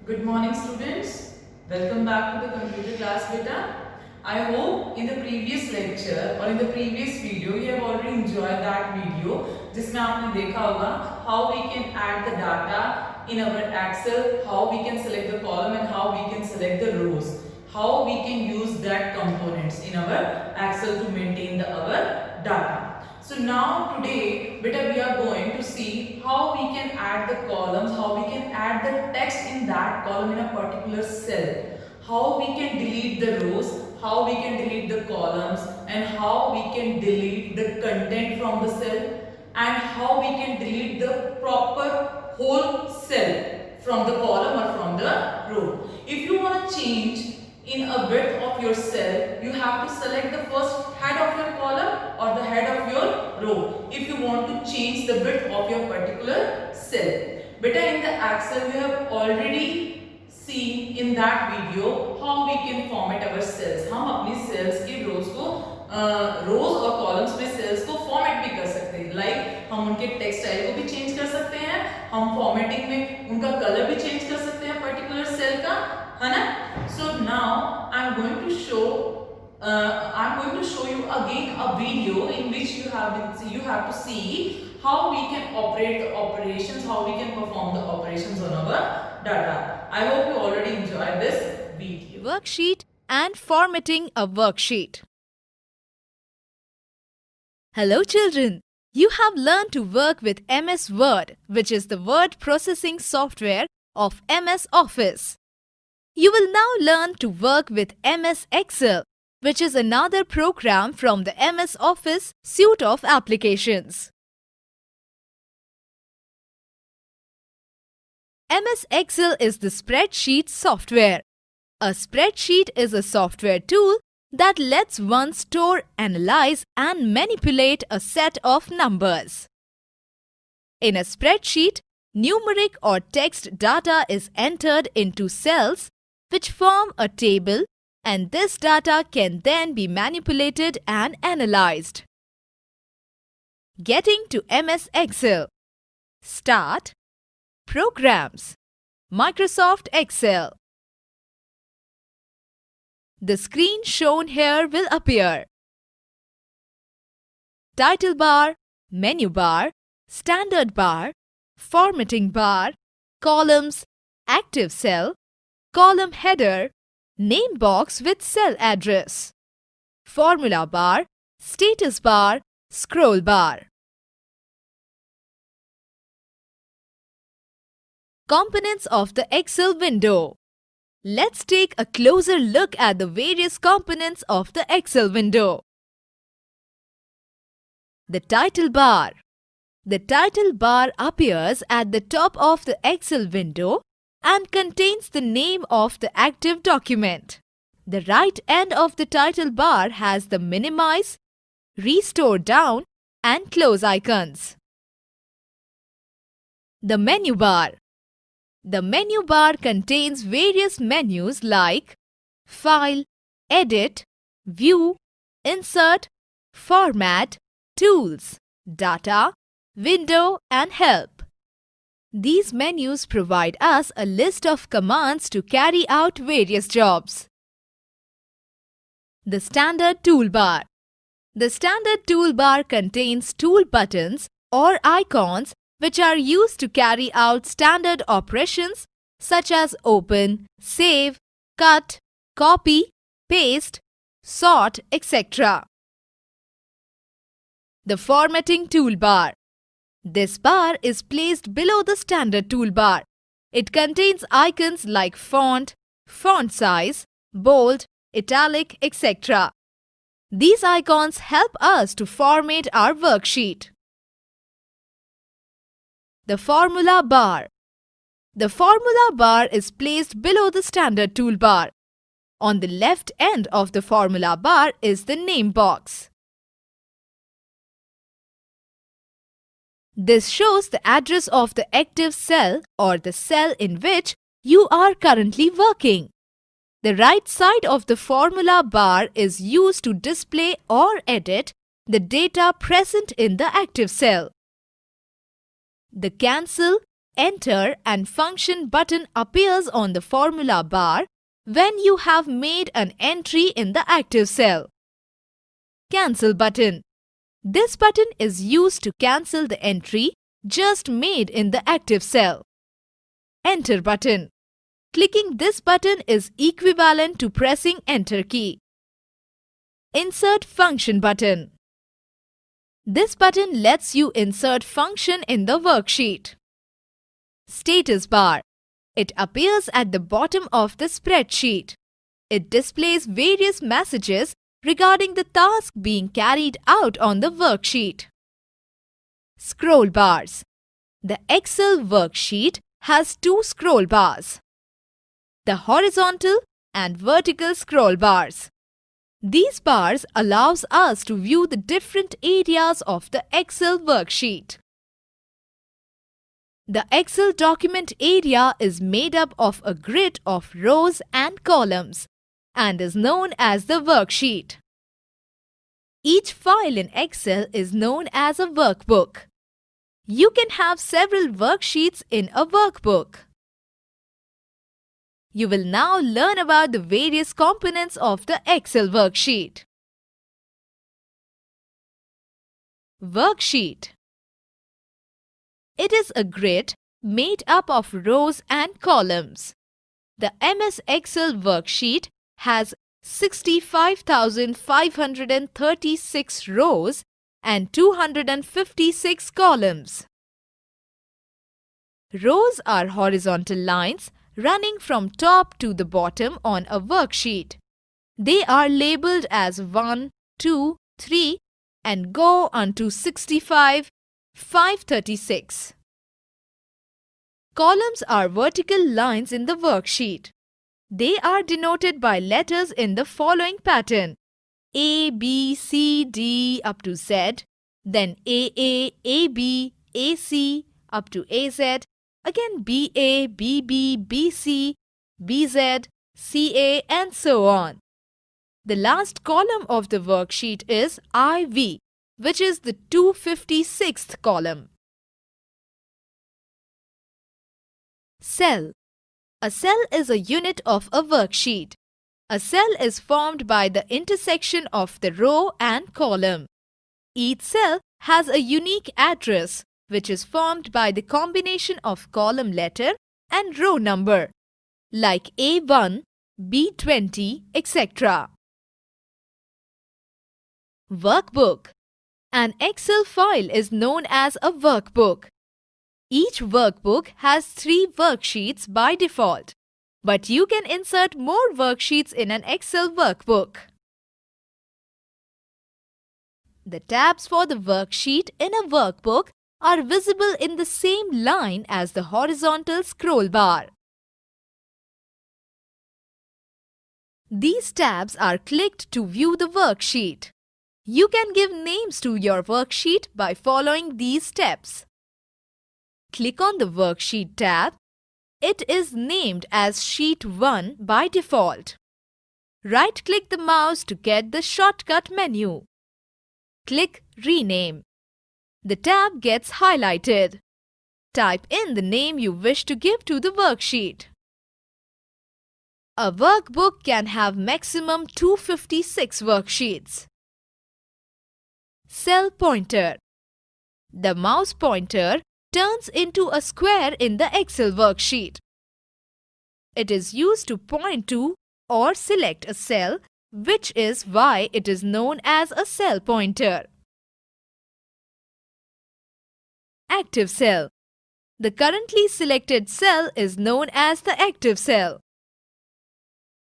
Good morning students. Welcome back to the computer class beta. I hope in the previous lecture or in the previous video you have already enjoyed that video जिसमें आपने देखा होगा how we can add the data in our Excel, how we can select the column and how we can select the rows, how we can use that components in our Excel to maintain our data. So now today beta we are going to see how we can add the columns, how we can add the text in that column in a particular cell, how we can delete the rows, how we can delete the columns and how we can delete the content from the cell and how we can delete the proper whole cell from the column or from the row. If you want to change in a width of your cell, you have to select the first head of your column or the head of your row if you want to change the width of your particular cell. Beta, in the Excel you have already seen in that video how we can format our cells. हम अपनी cells के rows को rows और columns में cells को format भी कर सकते हैं. Like हम उनके text style को भी change कर सकते हैं, हम formatting में उनका color भी change कर सकते हैं particular cell का, है ना? So now I'm going to show you again a video in which you have to see how we can operate the operations, how we can perform the operations on our data. I hope you already enjoyed this video. Worksheet and formatting a worksheet. Hello children, you have learned to work with MS Word, which is the word processing software of MS Office. You will now learn to work with MS Excel, which is another program from the MS Office suite of applications. MS Excel is the spreadsheet software. A spreadsheet is a software tool that lets one store, analyze, and manipulate a set of numbers. In a spreadsheet, numeric or text data is entered into cells which form a table, and this data can then be manipulated and analyzed. Getting to MS Excel. Start. Programs. Microsoft Excel. The screen shown here will appear. Title bar, menu bar, standard bar, formatting bar, columns, active cell, column header, name box with cell address, formula bar, status bar, scroll bar. Components of the Excel window. Let's take a closer look at the various components of the Excel window. The title bar. The title bar appears at the top of the Excel window and contains the name of the active document. The right end of the title bar has the minimize, restore down, and close icons. The menu bar. The menu bar contains various menus like File, Edit, View, Insert, Format, Tools, Data, Window, and Help. These menus provide us a list of commands to carry out various jobs. The standard toolbar. The standard toolbar contains tool buttons or icons which are used to carry out standard operations such as open, save, cut, copy, paste, sort, etc. The formatting toolbar. This bar is placed below the standard toolbar. It contains icons like font, font size, bold, italic, etc. These icons help us to format our worksheet. The formula bar. The formula bar is placed below the standard toolbar. On the left end of the formula bar is the name box. This shows the address of the active cell or the cell in which you are currently working. The right side of the formula bar is used to display or edit the data present in the active cell. The cancel, Enter and Function button appears on the formula bar when you have made an entry in the active cell. Cancel button. This button is used to cancel the entry just made in the active cell. Enter button. Clicking this button is equivalent to pressing Enter key. Insert Function button. This button lets you insert function in the worksheet. Status bar. It appears at the bottom of the spreadsheet. It displays various messages regarding the task being carried out on the worksheet. Scroll bars. The Excel worksheet has two scroll bars, the horizontal and vertical scroll bars. These bars allows us to view the different areas of the Excel worksheet. The Excel document area is made up of a grid of rows and columns and is known as the worksheet. Each file in Excel is known as a workbook. You can have several worksheets in a workbook. You will now learn about the various components of the Excel worksheet. Worksheet. It is a grid made up of rows and columns. The MS Excel worksheet has 65,536 rows and 256 columns. Rows are horizontal lines running from top to the bottom on a worksheet. They are labeled as 1, 2, 3 and go on to 65, 536. Columns are vertical lines in the worksheet. They are denoted by letters in the following pattern: A, B, C, D up to Z, then AA, AB, AC up to AZ, again BA, BB, BC, BZ, CA and so on. The last column of the worksheet is IV, which is the 256th column. Cell. A cell is a unit of a worksheet. A cell is formed by the intersection of the row and column. Each cell has a unique address, which is formed by the combination of column letter and row number, like A1, B20, etc. Workbook. An Excel file is known as a workbook. Each workbook has 3 worksheets by default, but you can insert more worksheets in an Excel workbook. The tabs for the worksheet in a workbook are visible in the same line as the horizontal scroll bar. These tabs are clicked to view the worksheet. You can give names to your worksheet by following these steps. Click on the Worksheet tab. It is named as Sheet 1 by default. Right-click the mouse to get the shortcut menu. Click Rename. The tab gets highlighted. Type in the name you wish to give to the worksheet. A workbook can have maximum 256 worksheets. Cell pointer. The mouse pointer turns into a square in the Excel worksheet. It is used to point to or select a cell, which is why it is known as a cell pointer. Active cell. The currently selected cell is known as the active cell.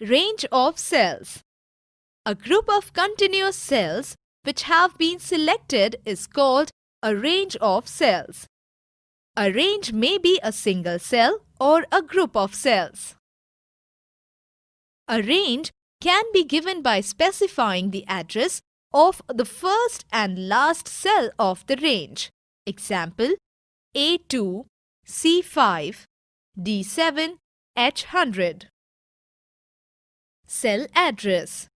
Range of cells. A group of continuous cells which have been selected is called a range of cells. A range may be a single cell or a group of cells. A range can be given by specifying the address of the first and last cell of the range. Example: A2, C5, D7, H100. Cell address.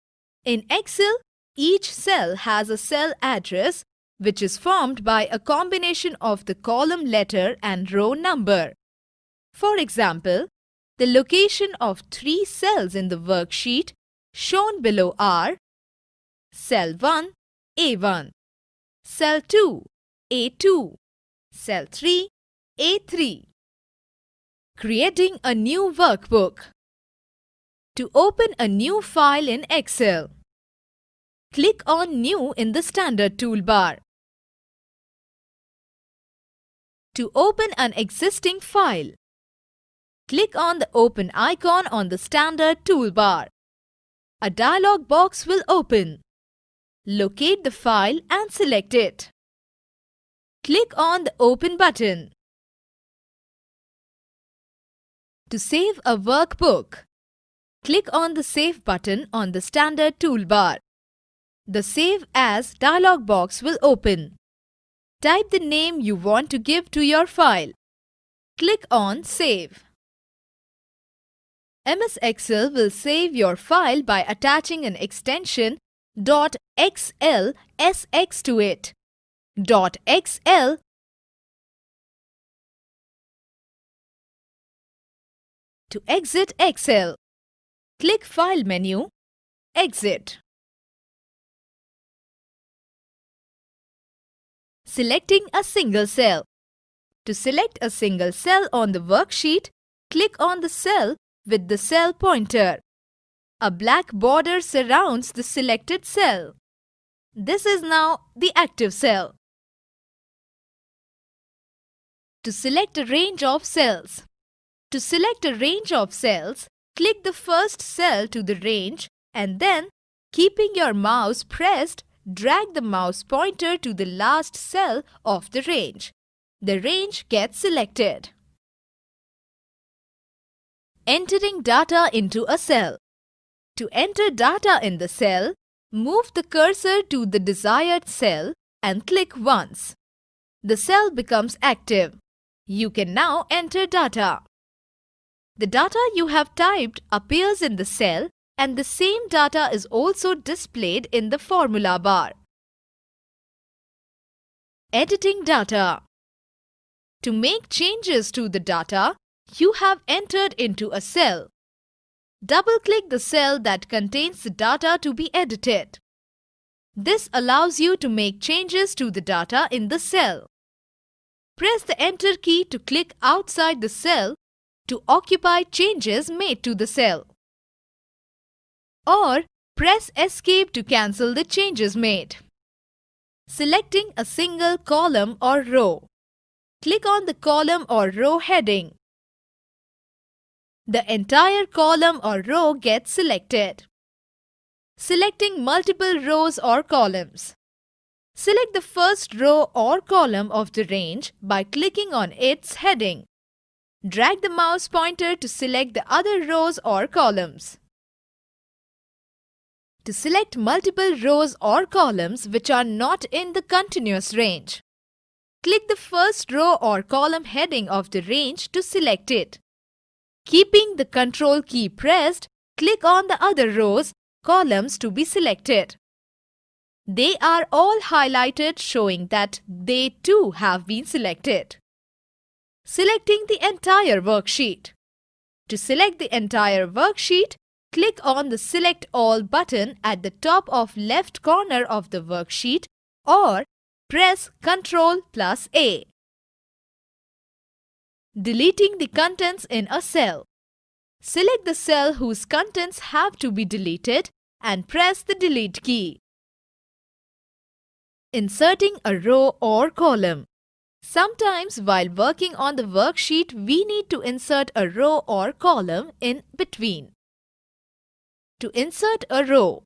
In Excel, each cell has a cell address which is formed by a combination of the column letter and row number. For example, the location of 3 cells in the worksheet shown below are Cell 1, A1, Cell 2, A2, Cell 3, A3. Creating a new workbook. To open a new file in Excel, click on New in the Standard toolbar. To open an existing file, click on the Open icon on the Standard toolbar. A dialog box will open. Locate the file and select it. Click on the Open button. To save a workbook, click on the Save button on the Standard toolbar. The Save As dialog box will open. Type the name you want to give to your file. Click on Save. MS Excel will save your file by attaching an extension .xlsx to it. .xl To exit Excel, click File menu, Exit. Selecting a single cell. To select a single cell on the worksheet, click on the cell with the cell pointer. A black border surrounds the selected cell. This is now the active cell. To select a range of cells. To select a range of cells, click the first cell to the range and then, keeping your mouse pressed, drag the mouse pointer to the last cell of the range. The range gets selected. Entering data into a cell. To enter data in the cell, move the cursor to the desired cell and click once. The cell becomes active. You can now enter data. The data you have typed appears in the cell and the same data is also displayed in the formula bar. Editing data. To make changes to the data you have entered into a cell, double-click the cell that contains the data to be edited. This allows you to make changes to the data in the cell. Press the Enter key to click outside the cell to occupy changes made to the cell. Or press Escape to cancel the changes made. Selecting a single column or row. Click on the column or row heading. The entire column or row gets selected. Selecting multiple rows or columns. Select the first row or column of the range by clicking on its heading. Drag the mouse pointer to select the other rows or columns. To select multiple rows or columns which are not in the continuous range, click the first row or column heading of the range to select it. Keeping the Ctrl key pressed, click on the other rows, columns to be selected. They are all highlighted, showing that they too have been selected. Selecting the entire worksheet. To select the entire worksheet, click on the Select All button at the top of left corner of the worksheet or press Ctrl+A. Deleting the contents in a cell. Select the cell whose contents have to be deleted and press the Delete key. Inserting a row or column. Sometimes while working on the worksheet, we need to insert a row or column in between. To insert a row,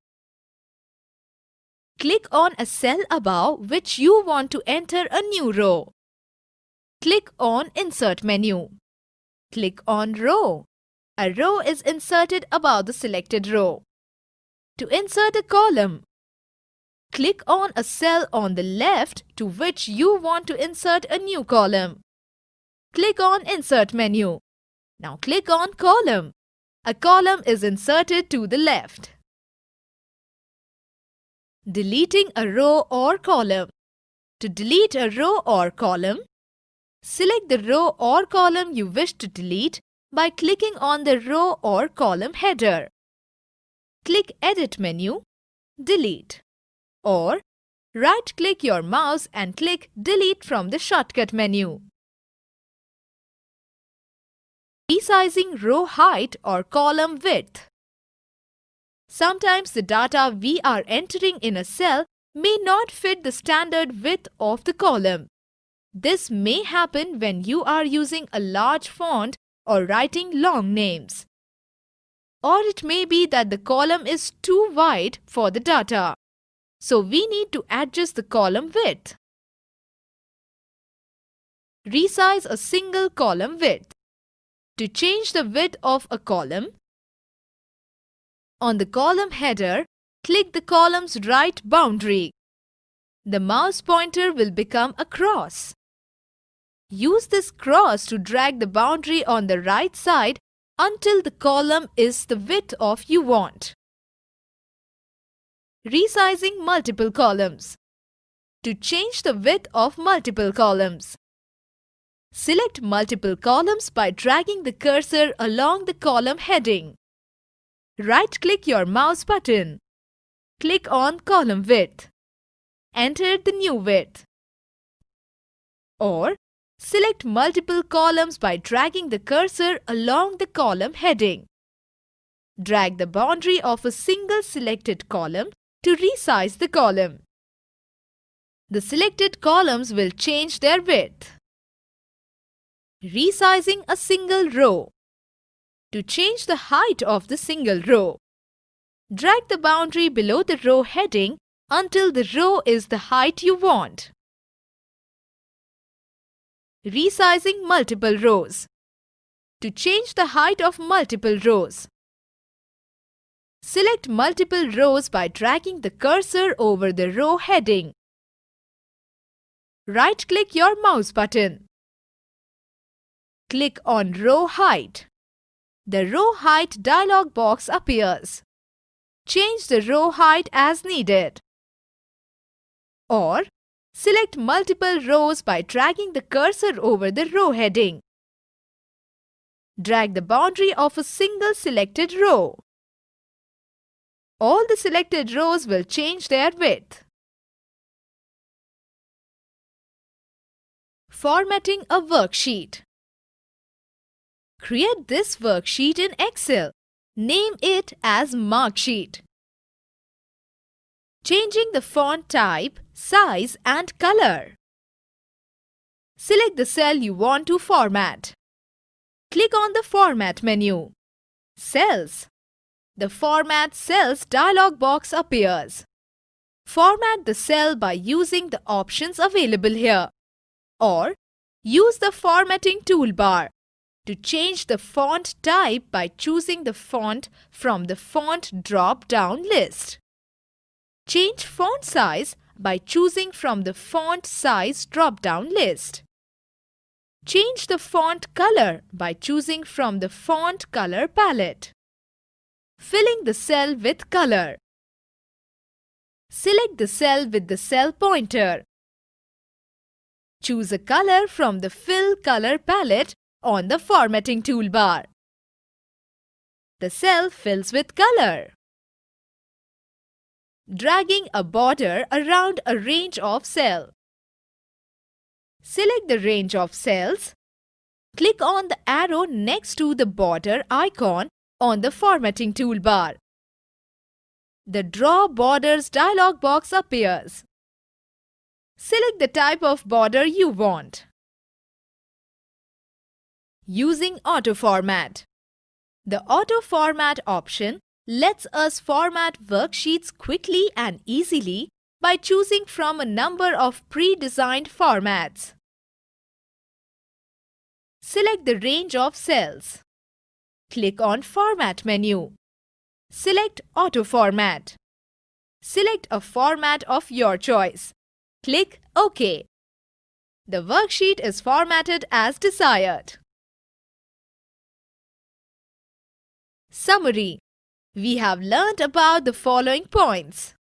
click on a cell above which you want to enter a new row. Click on Insert menu. Click on Row. A row is inserted above the selected row. To insert a column, click on a cell on the left to which you want to insert a new column. Click on Insert menu. Now click on Column. A column is inserted to the left. Deleting a row or column. To delete a row or column, select the row or column you wish to delete by clicking on the row or column header. Click Edit menu, Delete, or right-click your mouse and click Delete from the shortcut menu. Resizing row height or column width. Sometimes the data we are entering in a cell may not fit the standard width of the column. This may happen when you are using a large font or writing long names. Or it may be that the column is too wide for the data. So we need to adjust the column width. Resize a single column width. To change the width of a column, on the column header, click the column's right boundary. The mouse pointer will become a cross. Use this cross to drag the boundary on the right side until the column is the width of you want. Resizing multiple columns. To change the width of multiple columns, select multiple columns by dragging the cursor along the column heading. Right-click your mouse button. Click on Column Width. Enter the new width. Or select multiple columns by dragging the cursor along the column heading. Drag the boundary of a single selected column to resize the column. The selected columns will change their width. Resizing a single row. To change the height of the single row, drag the boundary below the row heading until the row is the height you want. Resizing multiple rows. To change the height of multiple rows, select multiple rows by dragging the cursor over the row heading. Right-click your mouse button. Click on Row Height. The Row Height dialog box appears. Change the row height as needed. Or select multiple rows by dragging the cursor over the row heading. Drag the boundary of a single selected row. All the selected rows will change their width. Formatting a worksheet. Create this worksheet in Excel. Name it as Marksheet. Changing the font type, size and color. Select the cell you want to format. Click on the Format menu. Cells. The Format Cells dialog box appears. Format the cell by using the options available here. Or use the formatting toolbar. To change the font type by choosing the font from the font drop-down list. Change font size by choosing from the font size drop-down list. Change the font color by choosing from the font color palette. Filling the cell with color. Select the cell with the cell pointer. Choose a color from the Fill Color palette on the formatting toolbar. The cell fills with color. Dragging a border around a range of cells. Select the range of cells. Click on the arrow next to the border icon on the formatting toolbar. The Draw Borders dialog box appears. Select the type of border you want. Using Auto Format. The Auto Format option lets us format worksheets quickly and easily by choosing from a number of pre-designed formats. Select the range of cells. Click on Format menu. Select Auto Format. Select a format of your choice. Click OK. The worksheet is formatted as desired. Summary. We have learnt about the following points.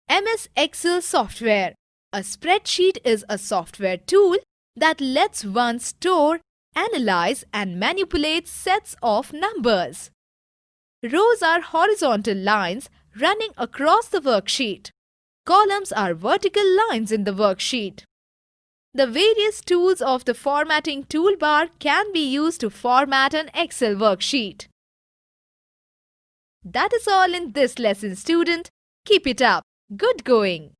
MS Excel software. A spreadsheet is a software tool that lets one store, analyze and manipulate sets of numbers. Rows are horizontal lines running across the worksheet. Columns are vertical lines in the worksheet. The various tools of the formatting toolbar can be used to format an Excel worksheet. That is all in this lesson, student. Keep it up. Good going.